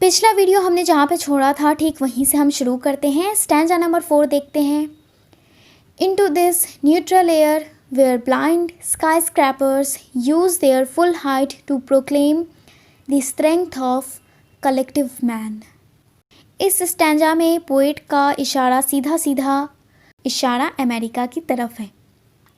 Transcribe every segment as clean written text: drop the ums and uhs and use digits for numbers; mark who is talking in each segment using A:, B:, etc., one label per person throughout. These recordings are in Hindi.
A: पिछला वीडियो हमने जहाँ पे छोड़ा था ठीक वहीं से हम शुरू करते हैं। स्टैंजा नंबर 4 देखते हैं। Into this neutral air where blind skyscrapers use their full height to proclaim the strength of collective man. इस स्टैंजा में पोएट का इशारा सीधा सीधा इशारा अमेरिका की तरफ है।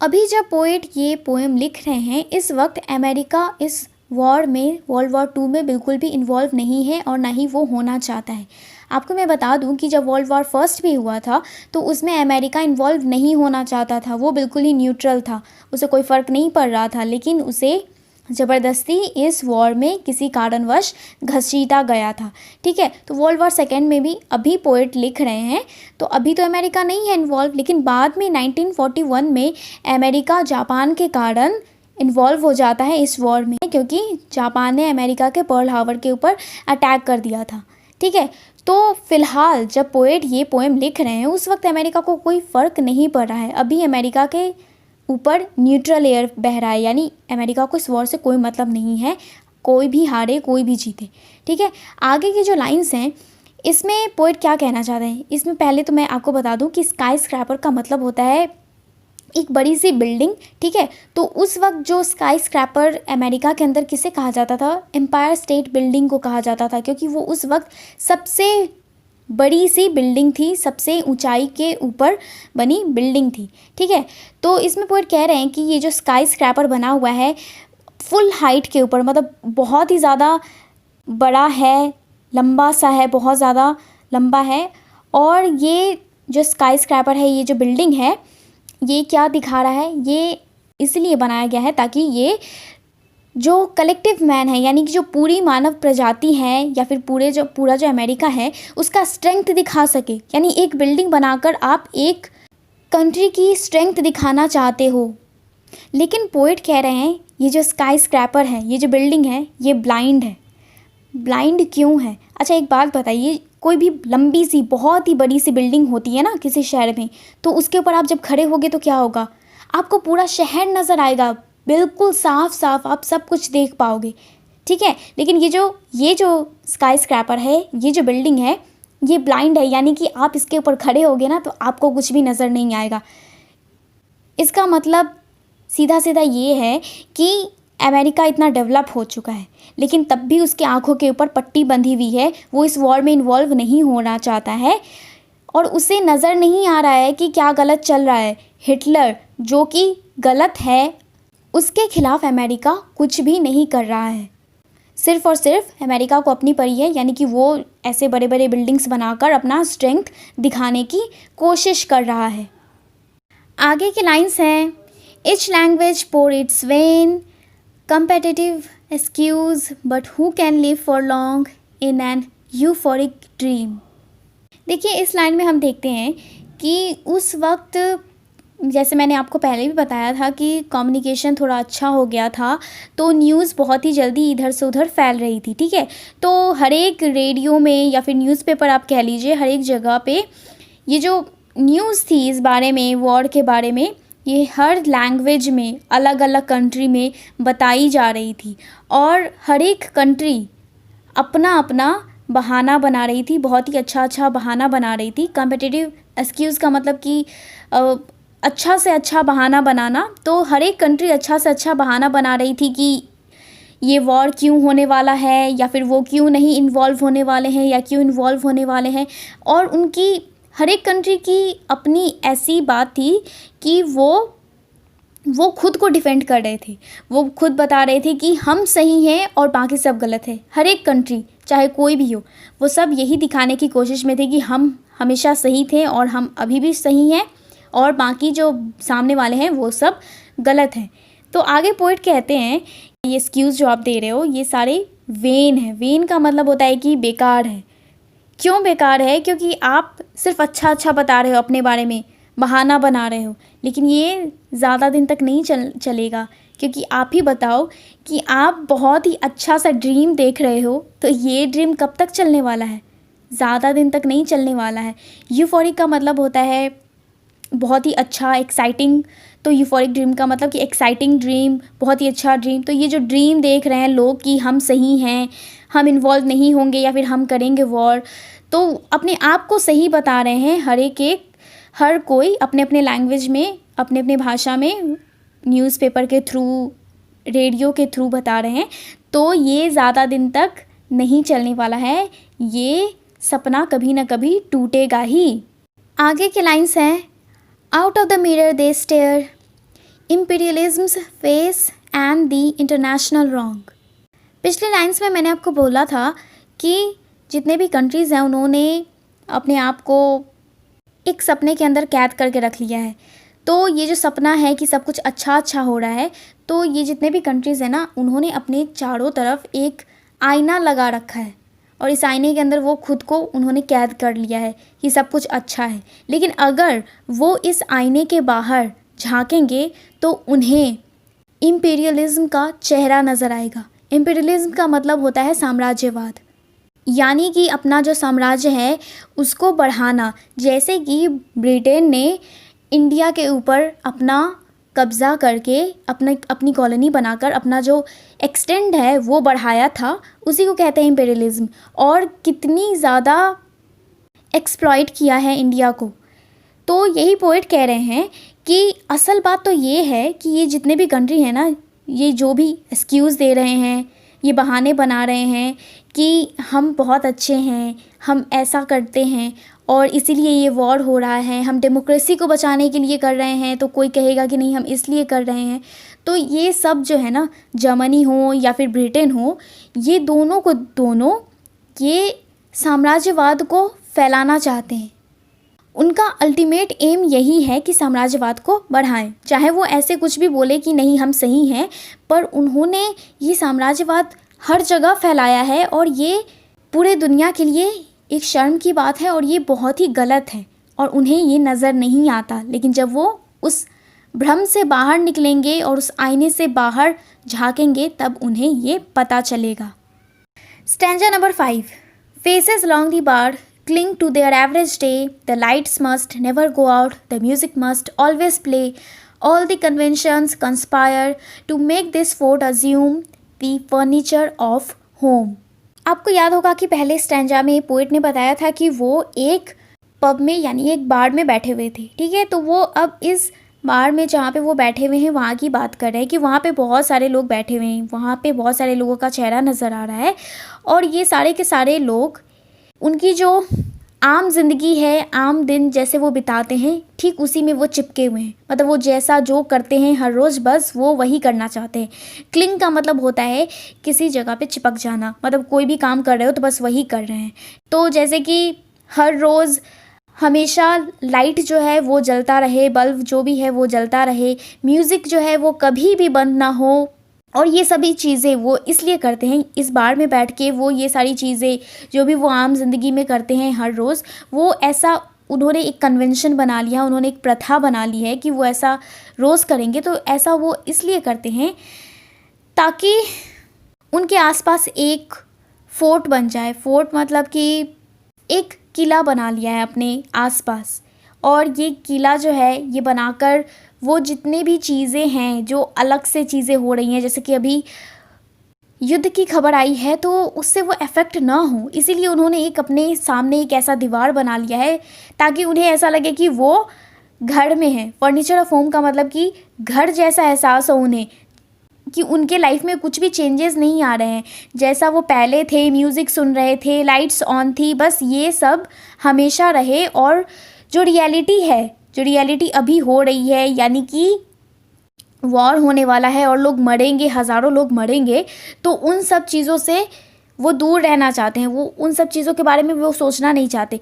A: अभी जब पोएट ये पोएम लिख रहे हैं इस वक्त अमेरिका इस वॉर में वर्ल्ड वॉर 2 में बिल्कुल भी इन्वॉल्व नहीं है और ना ही वो होना चाहता है। आपको मैं बता दूं कि जब वर्ल्ड वॉर फर्स्ट भी हुआ था तो उसमें अमेरिका इन्वॉल्व नहीं होना चाहता था, वो बिल्कुल ही न्यूट्रल था, उसे कोई फ़र्क नहीं पड़ रहा था, लेकिन उसे ज़बरदस्ती इस वॉर में किसी कारणवश घसीटा गया था। ठीक है, तो वर्ल्ड वॉर सेकेंड में भी अभी पोएट लिख रहे हैं तो अभी तो अमेरिका नहीं है इन्वॉल्व, लेकिन बाद में 1941 में अमेरिका जापान के कारण इन्वॉल्व हो जाता है इस वॉर में, क्योंकि जापान ने अमेरिका के पर्ल हार्बर के ऊपर अटैक कर दिया था। ठीक है, तो फ़िलहाल जब पोएट ये पोएम लिख रहे हैं उस वक्त अमेरिका को कोई फ़र्क नहीं पड़ रहा है। अभी अमेरिका के ऊपर न्यूट्रल एयर बह रहा है, यानी अमेरिका को इस वॉर से कोई मतलब नहीं है, कोई भी हारे कोई भी जीते। ठीक है, आगे की जो लाइन्स हैं इसमें पोएट क्या कहना चाहते हैं, इसमें पहले तो मैं आपको बता दूं कि स्काई स्क्रैपर का मतलब होता है एक बड़ी सी बिल्डिंग। ठीक है, तो उस वक्त जो स्काई स्क्रैपर अमेरिका के अंदर किसे कहा जाता था, एम्पायर स्टेट बिल्डिंग को कहा जाता था, क्योंकि वो उस वक्त सबसे बड़ी सी बिल्डिंग थी, सबसे ऊंचाई के ऊपर बनी बिल्डिंग थी। ठीक है, तो इसमें पोएट कह रहे हैं कि ये जो स्काई स्क्रैपर बना हुआ है फुल हाइट के ऊपर, मतलब बहुत ही ज़्यादा बड़ा है, लंबा सा है, बहुत ज़्यादा लंबा है। और ये जो स्काई स्क्रैपर है, ये जो बिल्डिंग है, ये क्या दिखा रहा है, ये इसलिए बनाया गया है ताकि ये जो कलेक्टिव मैन है, यानी कि जो पूरी मानव प्रजाति है या फिर पूरा जो अमेरिका है उसका स्ट्रेंथ दिखा सके। यानी एक बिल्डिंग बनाकर आप एक कंट्री की स्ट्रेंथ दिखाना चाहते हो, लेकिन पोएट कह रहे हैं ये जो स्काई स्क्रैपर है, ये जो बिल्डिंग है, ये ब्लाइंड है। ब्लाइंड क्यों है? अच्छा एक बात बताइए, कोई भी लंबी सी बहुत ही बड़ी सी बिल्डिंग होती है ना किसी शहर में, तो उसके ऊपर आप जब खड़े होगे तो क्या होगा, आपको पूरा शहर नज़र आएगा, बिल्कुल साफ साफ आप सब कुछ देख पाओगे। ठीक है, लेकिन ये जो स्काई स्क्रैपर है, ये जो बिल्डिंग है, ये ब्लाइंड है, यानी कि आप इसके ऊपर खड़े होगे ना तो आपको कुछ भी नज़र नहीं आएगा। इसका मतलब सीधा सीधा ये है कि अमेरिका इतना डेवलप हो चुका है लेकिन तब भी उसकी आंखों के ऊपर पट्टी बंधी हुई है, वो इस वॉर में इन्वॉल्व नहीं होना चाहता है और उसे नज़र नहीं आ रहा है कि क्या गलत चल रहा है। हिटलर जो कि गलत है, उसके खिलाफ अमेरिका कुछ भी नहीं कर रहा है, सिर्फ़ और सिर्फ अमेरिका को अपनी पड़ी है, यानी कि वो ऐसे बड़े बड़े बिल्डिंग्स बनाकर अपना स्ट्रेंथ दिखाने की कोशिश कर रहा है। आगे की लाइन्स हैं, Each language pour its vain, competitive excuse, but who can live for long in an euphoric dream? देखिए इस लाइन में हम देखते हैं कि उस वक्त जैसे मैंने आपको पहले भी बताया था कि कम्युनिकेशन थोड़ा अच्छा हो गया था, तो न्यूज़ बहुत ही जल्दी इधर से उधर फैल रही थी। ठीक है, तो हर एक रेडियो में या फिर न्यूज़पेपर आप कह लीजिए, हर एक जगह पे ये जो न्यूज़ थी इस बारे में, वॉर के बारे में, ये हर लैंग्वेज में अलग अलग कंट्री में बताई जा रही थी और हर एक कंट्री अपना अपना बहाना बना रही थी, बहुत ही अच्छा बहाना बना रही थी। कॉम्पिटिटिव एक्सक्यूज़ का मतलब कि अच्छा से अच्छा बहाना बनाना, तो हर एक कंट्री अच्छा से अच्छा बहाना बना रही थी कि ये वॉर क्यों होने वाला है या फिर वो क्यों नहीं इन्वॉल्व होने वाले हैं या क्यों इन्वॉल्व होने वाले हैं। और उनकी हर एक कंट्री की अपनी ऐसी बात थी कि वो खुद को डिफेंड कर रहे थे, वो खुद बता रहे थे कि हम सही हैं और बाकी सब गलत है। हर एक कंट्री चाहे कोई भी हो, वो सब यही दिखाने की कोशिश में थे कि हम हमेशा सही थे और हम अभी भी सही हैं और बाकी जो सामने वाले हैं वो सब गलत हैं। तो आगे पोएट कहते हैं ये एक्सक्यूज़ जो आप दे रहे हो ये सारे वेन है। वेन का मतलब होता है कि बेकार है। क्यों बेकार है? क्योंकि आप सिर्फ अच्छा बता रहे हो, अपने बारे में बहाना बना रहे हो, लेकिन ये ज़्यादा दिन तक नहीं चलेगा। क्योंकि आप ही बताओ कि आप बहुत ही अच्छा सा ड्रीम देख रहे हो, तो ये ड्रीम कब तक चलने वाला है? ज़्यादा दिन तक नहीं चलने वाला है। यूफोरिक का मतलब होता है बहुत ही अच्छा, एक्साइटिंग। तो यूफोरिक ड्रीम का मतलब कि एक्साइटिंग ड्रीम, बहुत ही अच्छा ड्रीम। तो ये जो ड्रीम देख रहे हैं लोग कि हम सही हैं, हम इन्वॉल्व नहीं होंगे या फिर हम करेंगे वॉर, तो अपने आप को सही बता रहे हैं। हर कोई अपने अपने लैंग्वेज में, अपने अपने भाषा में, न्यूज़पेपर के थ्रू, रेडियो के थ्रू बता रहे हैं। तो ये ज़्यादा दिन तक नहीं चलने वाला है, ये सपना कभी ना कभी टूटेगा ही। आगे के लाइन्स हैं, out of the mirror they stare, imperialism's face and the international wrong. पिछले लाइन्स में मैंने आपको बोला था कि जितने भी कंट्रीज़ हैं उन्होंने अपने आप को एक सपने के अंदर कैद करके रख लिया है। तो ये जो सपना है कि सब कुछ अच्छा अच्छा हो रहा है, तो ये जितने भी कंट्रीज़ हैं ना, उन्होंने अपने चारों तरफ एक आईना लगा रखा है और इस आईने के अंदर वो खुद को उन्होंने कैद कर लिया है कि सब कुछ अच्छा है। लेकिन अगर वो इस आईने के बाहर झांकेंगे तो उन्हें इम्पीरियलिज्म का चेहरा नज़र आएगा। इम्पीरियलिज्म का मतलब होता है साम्राज्यवाद, यानी कि अपना जो साम्राज्य है उसको बढ़ाना। जैसे कि ब्रिटेन ने इंडिया के ऊपर अपना कब्ज़ा करके अपनी कॉलोनी बनाकर अपना जो एक्सटेंड है वो बढ़ाया था, उसी को कहते हैं इम्पीरियलिज्म। और कितनी ज़्यादा एक्सप्लॉइट किया है इंडिया को। तो यही पोइट कह रहे हैं कि असल बात तो ये है कि ये जितने भी कंट्री हैं ना, ये जो भी एक्सक्यूज़ दे रहे हैं, ये बहाने बना रहे हैं कि हम बहुत अच्छे हैं, हम ऐसा करते हैं और इसीलिए ये वॉर हो रहा है, हम डेमोक्रेसी को बचाने के लिए कर रहे हैं, तो कोई कहेगा कि नहीं हम इसलिए कर रहे हैं। तो ये सब जो है ना, जर्मनी हो या फिर ब्रिटेन हो, ये दोनों ये साम्राज्यवाद को फैलाना चाहते हैं। उनका अल्टीमेट एम यही है कि साम्राज्यवाद को बढ़ाएं। चाहे वो ऐसे कुछ भी बोले कि नहीं हम सही हैं, पर उन्होंने ये साम्राज्यवाद हर जगह फैलाया है और ये पूरे दुनिया के लिए एक शर्म की बात है और ये बहुत ही गलत है और उन्हें ये नज़र नहीं आता। लेकिन जब वो उस भ्रम से बाहर निकलेंगे और उस आईने से बाहर झांकेंगे तब उन्हें ये पता चलेगा। Stanza number 5, faces long the bar cling to their average day, the lights must never go out, the music must always play, all the conventions conspire to make this fort assume the furniture of home। आपको याद होगा कि पहले स्टैंजा में पोइट ने बताया था कि वो एक पब में यानी एक बार में बैठे हुए थे, ठीक है। तो वो अब इस बार में जहाँ पे वो बैठे हुए हैं वहाँ की बात कर रहे हैं कि वहाँ पे बहुत सारे लोग बैठे हुए हैं, वहाँ पे बहुत सारे लोगों का चेहरा नज़र आ रहा है और ये सारे के सारे लोग उनकी जो आम जिंदगी है, आम दिन जैसे वो बिताते हैं, ठीक उसी में वो चिपके हुए हैं। मतलब वो जैसा जो करते हैं हर रोज़ बस वो वही करना चाहते हैं। क्लिंग का मतलब होता है किसी जगह पे चिपक जाना, मतलब कोई भी काम कर रहे हो तो बस वही कर रहे हैं। तो जैसे कि हर रोज़ हमेशा लाइट जो है वो जलता रहे, बल्ब जो भी है वो जलता रहे, म्यूज़िक जो है वो कभी भी बंद ना हो। और ये सभी चीज़ें वो इसलिए करते हैं, इस बार में बैठ के वो ये सारी चीज़ें जो भी वो आम जिंदगी में करते हैं हर रोज़, वो ऐसा उन्होंने एक कन्वेंशन बना लिया, उन्होंने एक प्रथा बना ली है कि वो ऐसा रोज़ करेंगे। तो ऐसा वो इसलिए करते हैं ताकि उनके आसपास एक फोर्ट बन जाए। फोर्ट मतलब कि एक किला बना लिया है अपने आसपास, और ये किला जो है ये बनाकर वो जितने भी चीज़ें हैं जो अलग से चीज़ें हो रही हैं, जैसे कि अभी युद्ध की खबर आई है तो उससे वो अफेक्ट ना हो, इसीलिए उन्होंने एक अपने सामने एक ऐसा दीवार बना लिया है ताकि उन्हें ऐसा लगे कि वो घर में है। फर्नीचर ऑफ होम का मतलब कि घर जैसा एहसास हो उन्हें, कि उनके लाइफ में कुछ भी चेंजेस नहीं आ रहे हैं, जैसा वो पहले थे, म्यूज़िक सुन रहे थे, लाइट्स ऑन थी, बस ये सब हमेशा रहे। और जो रियलिटी अभी हो रही है, यानी कि वॉर होने वाला है और लोग मरेंगे, हज़ारों लोग मरेंगे, तो उन सब चीज़ों से वो दूर रहना चाहते हैं, वो उन सब चीज़ों के बारे में वो सोचना नहीं चाहते।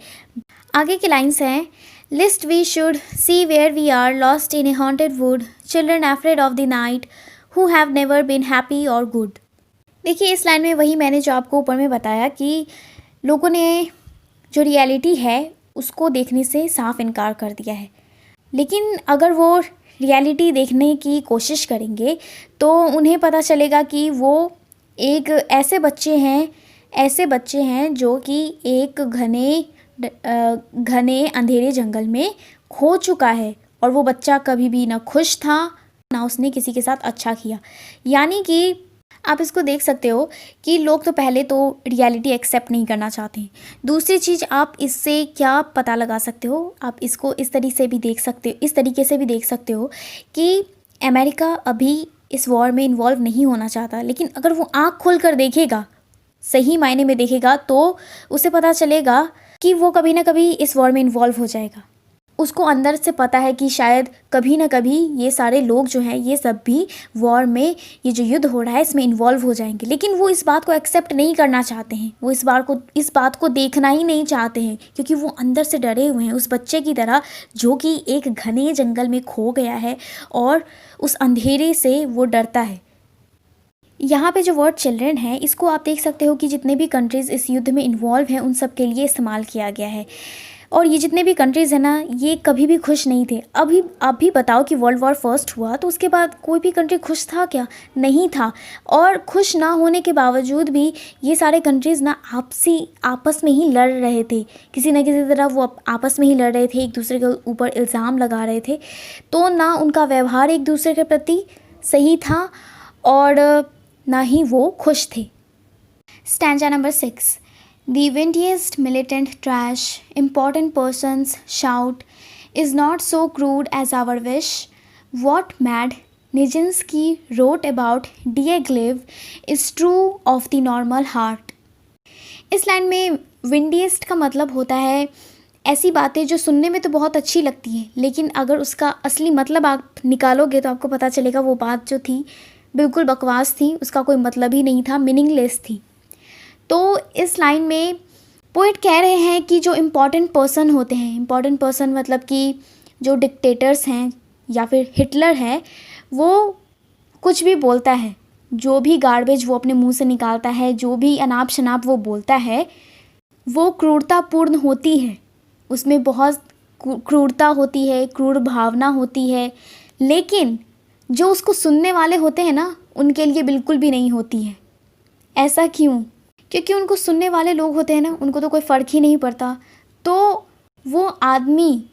A: आगे की लाइन्स हैं, lest we should see where we are lost in a haunted wood, children afraid of the night who have never been happy और गुड। देखिए इस लाइन में वही मैंने जो आपको ऊपर में बताया कि लोगों ने जो रियलिटी है उसको देखने से साफ इनकार कर दिया है। लेकिन अगर वो रियलिटी देखने की कोशिश करेंगे तो उन्हें पता चलेगा कि वो एक ऐसे बच्चे हैं जो कि एक घने अंधेरे जंगल में खो चुका है और वो बच्चा कभी भी ना खुश था ना उसने किसी के साथ अच्छा किया। यानी कि आप इसको देख सकते हो कि लोग तो पहले तो रियलिटी एक्सेप्ट नहीं करना चाहते हैं। दूसरी चीज़ आप इससे क्या पता लगा सकते हो, आप इसको इस तरीके से भी देख सकते हो, इस तरीके से भी देख सकते हो कि अमेरिका अभी इस वॉर में इन्वॉल्व नहीं होना चाहता, लेकिन अगर वो आँख खोल कर देखेगा, सही मायने में देखेगा, तो उसे पता चलेगा कि वो कभी ना कभी इस वॉर में इन्वॉल्व हो जाएगा। उसको अंदर से पता है कि शायद कभी ना कभी ये सारे लोग जो हैं ये सब भी वॉर में, ये जो युद्ध हो रहा है इसमें इन्वॉल्व हो जाएंगे, लेकिन वो इस बात को एक्सेप्ट नहीं करना चाहते हैं, वो इस बात को देखना ही नहीं चाहते हैं, क्योंकि वो अंदर से डरे हुए हैं, उस बच्चे की तरह जो कि एक घने जंगल में खो गया है और उस अंधेरे से वो डरता है। यहाँ पे जो वर्ड चिल्ड्रन है इसको आप देख सकते हो कि जितने भी कंट्रीज़ इस युद्ध में इन्वॉल्व हैं उन सब के लिए इस्तेमाल किया गया है। और ये जितने भी कंट्रीज़ हैं ना, ये कभी भी खुश नहीं थे। अभी बताओ कि वर्ल्ड वॉर फर्स्ट हुआ तो उसके बाद कोई भी कंट्री खुश था क्या? नहीं था। और खुश ना होने के बावजूद भी ये सारे कंट्रीज़ ना आपस में ही लड़ रहे थे, किसी न किसी तरह वो आपस में ही लड़ रहे थे, एक दूसरे के ऊपर इल्ज़ाम लगा रहे थे। तो ना उनका व्यवहार एक दूसरे के प्रति सही था और ना ही वो खुश थे। Stanza number 6। The windiest militant trash important persons shout is not so crude as our wish. What mad Nijinsky wrote about Diaghilev is true of the normal heart. इस लाइन में विंडीएस्ट का मतलब होता है ऐसी बातें जो सुनने में तो बहुत अच्छी लगती हैं, लेकिन अगर उसका असली मतलब आप निकालोगे तो आपको पता चलेगा वो बात जो थी बिल्कुल बकवास थी, उसका कोई मतलब ही नहीं था, मीनिंगलेस थी। तो इस लाइन में पोइट कह रहे हैं कि जो इम्पॉर्टेंट पर्सन होते हैं, इम्पॉर्टेंट पर्सन मतलब कि जो डिक्टेटर्स हैं या फिर हिटलर है, वो कुछ भी बोलता है, जो भी गार्बेज वो अपने मुंह से निकालता है, जो भी अनाप शनाप वो बोलता है, वो क्रूरतापूर्ण होती है, उसमें बहुत क्रूरता होती है, क्रूर भावना होती है, लेकिन जो उसको सुनने वाले होते हैं ना उनके लिए बिल्कुल भी नहीं होती है। ऐसा क्यों? क्योंकि उनको सुनने वाले लोग होते हैं ना, उनको तो कोई फ़र्क ही नहीं पड़ता। तो वो आदमी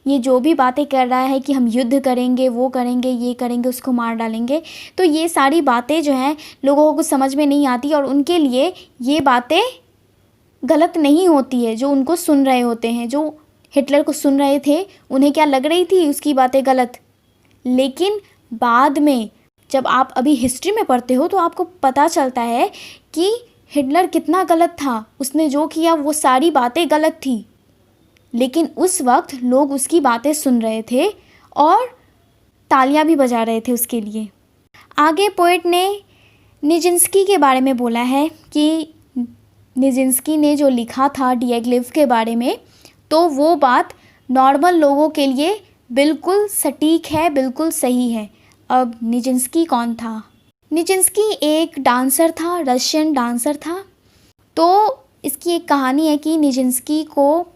A: ये जो भी बातें कर रहा है कि हम युद्ध करेंगे, वो करेंगे, ये करेंगे, उसको मार डालेंगे, तो ये सारी बातें जो हैं लोगों को कुछ समझ में नहीं आती और उनके लिए ये बातें गलत नहीं होती है। जो उनको सुन रहे होते हैं, जो हिटलर को सुन रहे थे, उन्हें क्या लग रही थी उसकी बातें गलत, लेकिन बाद में जब आप अभी हिस्ट्री में पढ़ते हो तो आपको पता चलता है कि हिटलर कितना गलत था, उसने जो किया वो सारी बातें गलत थी, लेकिन उस वक्त लोग उसकी बातें सुन रहे थे और तालियां भी बजा रहे थे उसके लिए। आगे पोएट ने निजिंस्की के बारे में बोला है कि निजिंस्की ने जो लिखा था डिएगलिव के बारे में, तो वो बात नॉर्मल लोगों के लिए बिल्कुल सटीक है, बिल्कुल सही है। अब निजिंस्की कौन था? निजिंस्की एक डांसर था, रशियन डांसर था। तो इसकी एक कहानी है कि निजिंस्की को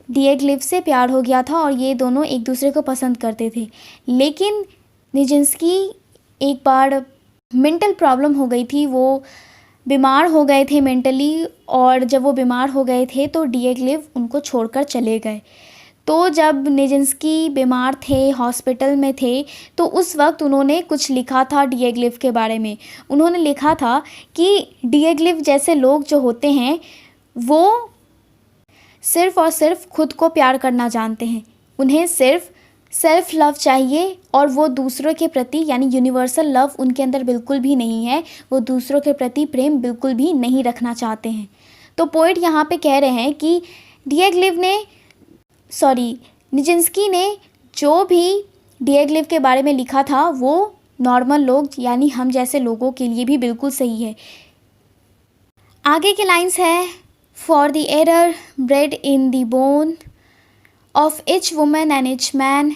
A: डिएगलिव से प्यार हो गया था और ये दोनों एक दूसरे को पसंद करते थे, लेकिन निजिंस्की एक बार मेंटल प्रॉब्लम हो गई थी, वो बीमार हो गए थे मेंटली, और जब वो बीमार हो गए थे तो डिएगलिव उनको छोड़कर चले गए। तो जब निजिंस्की बीमार थे, हॉस्पिटल में थे, तो उस वक्त उन्होंने कुछ लिखा था डिएगलिव के बारे में। उन्होंने लिखा था कि डिएगलिव जैसे लोग जो होते हैं वो सिर्फ़ और सिर्फ खुद को प्यार करना जानते हैं, उन्हें सिर्फ सेल्फ लव चाहिए और वो दूसरों के प्रति यानी यूनिवर्सल लव उनके अंदर बिल्कुल भी नहीं है, वो दूसरों के प्रति प्रेम बिल्कुल भी नहीं रखना चाहते हैं। तो पोइट यहाँ पे कह रहे हैं कि निजिंस्की ने जो भी डिएगलिव के बारे में लिखा था वो नॉर्मल लोग यानी हम जैसे लोगों के लिए भी बिल्कुल सही है। आगे के लाइंस है, for the error bread in the bone of each woman and each man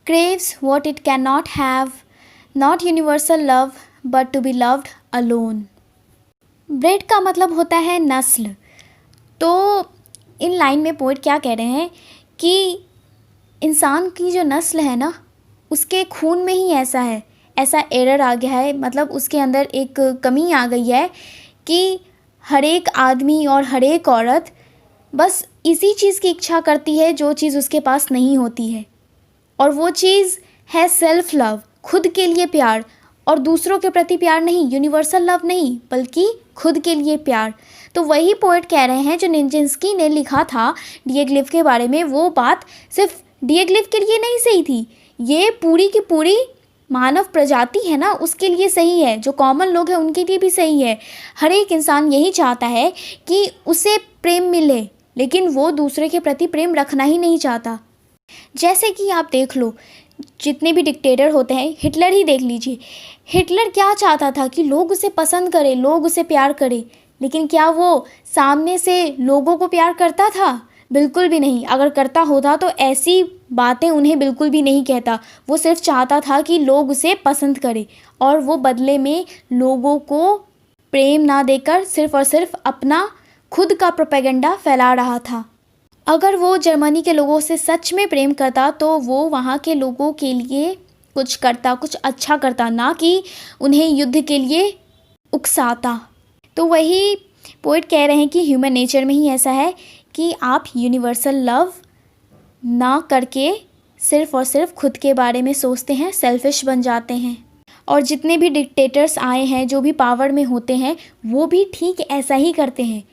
A: craves what it cannot have, not universal love but to be loved alone. Bread का मतलब होता है नस्ल। तो इन लाइन में पोइट क्या कह रहे हैं कि इंसान की जो नस्ल है ना उसके खून में ही ऐसा एरर आ गया है, मतलब उसके अंदर एक कमी आ गई है कि हर एक आदमी और हर एक औरत बस इसी चीज़ की इच्छा करती है जो चीज़ उसके पास नहीं होती है। और वो चीज़ है सेल्फ लव, खुद के लिए प्यार, और दूसरों के प्रति प्यार नहीं, यूनिवर्सल लव नहीं, बल्कि खुद के लिए प्यार। तो वही पोएट कह रहे हैं जो निंजिंस्की ने लिखा था डिएगोल्फ के बारे में, वो बात सिर्फ डिएगोल्फ के लिए नहीं सही थी, ये पूरी की पूरी मानव प्रजाति है ना, उसके लिए सही है, जो कॉमन लोग हैं उनके लिए भी सही है। हर एक इंसान यही चाहता है कि उसे प्रेम मिले, लेकिन वो दूसरे के प्रति प्रेम रखना ही नहीं चाहता। जैसे कि आप देख लो, जितने भी डिक्टेटर होते हैं, हिटलर ही देख लीजिए, हिटलर क्या चाहता था कि लोग उसे पसंद करें, लोग उसे प्यार करें, लेकिन क्या वो सामने से लोगों को प्यार करता था? बिल्कुल भी नहीं। अगर करता होता तो ऐसी बातें उन्हें बिल्कुल भी नहीं कहता। वो सिर्फ चाहता था कि लोग उसे पसंद करें, और वो बदले में लोगों को प्रेम ना देकर सिर्फ और सिर्फ अपना खुद का प्रोपेगेंडा फैला रहा था। अगर वो जर्मनी के लोगों से सच में प्रेम करता तो वो वहाँ के लोगों के लिए कुछ करता, कुछ अच्छा करता, ना कि उन्हें युद्ध के लिए उकसाता। तो वही पोएट कह रहे हैं कि ह्यूमन नेचर में ही ऐसा है कि आप यूनिवर्सल लव ना करके सिर्फ और सिर्फ खुद के बारे में सोचते हैं, सेल्फिश बन जाते हैं। और जितने भी डिक्टेटर्स आए हैं, जो भी पावर में होते हैं, वो भी ठीक ऐसा ही करते हैं।